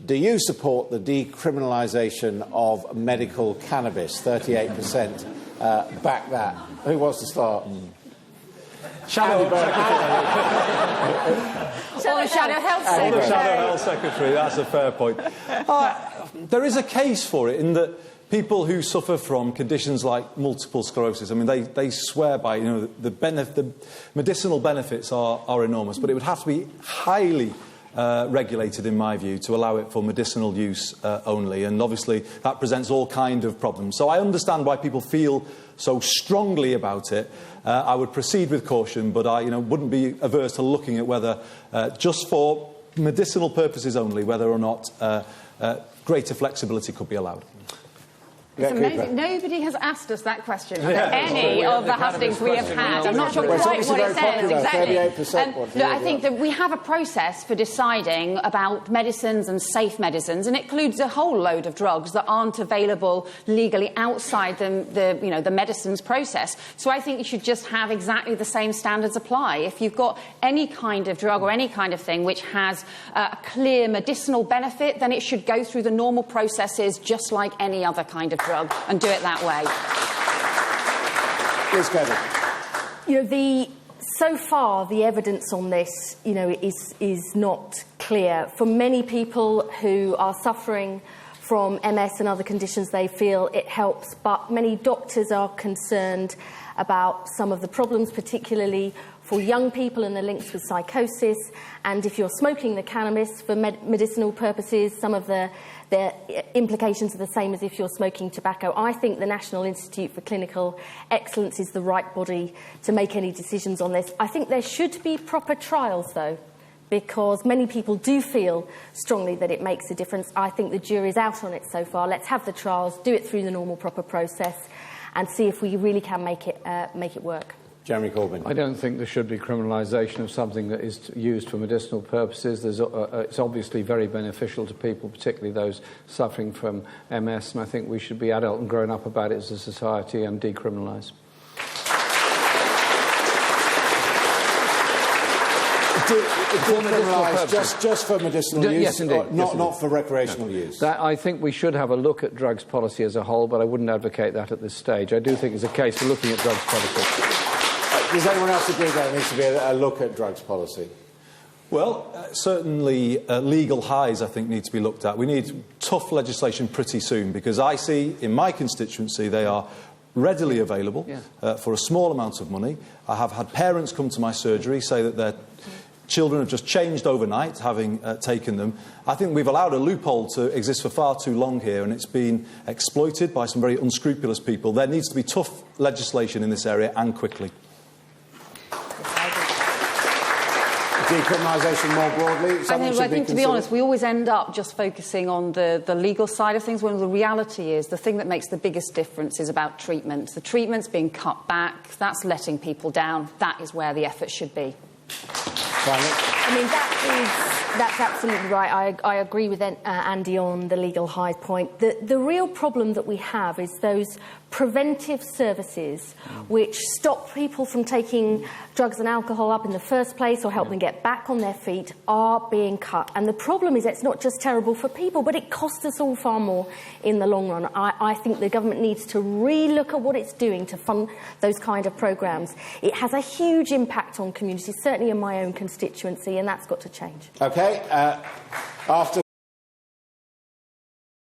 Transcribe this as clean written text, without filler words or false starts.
Do you support the decriminalisation of medical cannabis? 38% back that. Who wants to start? Shadow Health Secretary, that's a fair point. There is a case for it in that people who suffer from conditions like multiple sclerosis, I mean, they swear by, you know, the medicinal benefits are enormous, but it would have to be highly regulated, in my view, to allow it for medicinal use only, and obviously that presents all kind of problems. So I understand why people feel so strongly about it. I would proceed with caution, but I wouldn't be averse to looking at whether, just for medicinal purposes only, whether or not greater flexibility could be allowed. It's amazing. Nobody has asked us that question for any of the hustings we have had. I'm not sure quite what it says exactly. Look, I think that we have a process for deciding about medicines and safe medicines, and it includes a whole load of drugs that aren't available legally outside the medicines process. So I think you should just have exactly the same standards apply. If you've got any kind of drug or any kind of thing which has a clear medicinal benefit, then it should go through the normal processes just like any other kind of drug, and do it that way. Please, Kendall. So far, the evidence on this, is not clear. For many people who are suffering from MS and other conditions, they feel it helps, but many doctors are concerned about some of the problems, particularly for young people and the links with psychosis. And if you're smoking the cannabis for medicinal purposes, some of the implications are the same as if you're smoking tobacco. I think the National Institute for Clinical Excellence is the right body to make any decisions on this. I think there should be proper trials, though, because many people do feel strongly that it makes a difference. I think the jury's out on it so far. Let's have the trials, do it through the normal proper process, and see if we really can make it work. Jeremy Corbyn. I don't think there should be criminalisation of something that is used for medicinal purposes. It's obviously very beneficial to people, particularly those suffering from MS, and I think we should be adult and grown up about it as a society and decriminalise. Decriminalise just for medicinal use, yes, indeed. Not for recreational use. I think we should have a look at drugs policy as a whole, but I wouldn't advocate that at this stage. I do think there's a case for looking at drugs policy. Does anyone else agree that there needs to be a look at drugs policy? Well, certainly legal highs, I think, need to be looked at. We need tough legislation pretty soon, because I see in my constituency they are readily available for a small amount of money. I have had parents come to my surgery say that their children have just changed overnight, having taken them. I think we've allowed a loophole to exist for far too long here, and it's been exploited by some very unscrupulous people. There needs to be tough legislation in this area, and quickly. Decriminalisation more broadly? I think to be honest, we always end up just focusing on the legal side of things, when the reality is the thing that makes the biggest difference is about treatment. The treatment's being cut back, that's letting people down, that is where the effort should be. I mean, that's absolutely right. I agree with Andy on the legal high point. The real problem that we have is those preventive services which stop people from taking drugs and alcohol up in the first place or help them get back on their feet are being cut. And the problem is it's not just terrible for people, but it costs us all far more in the long run. I think the government needs to re-look at what it's doing to fund those kind of programmes. It has a huge impact on communities, certainly in my own constituency, and that's got to change. OK. After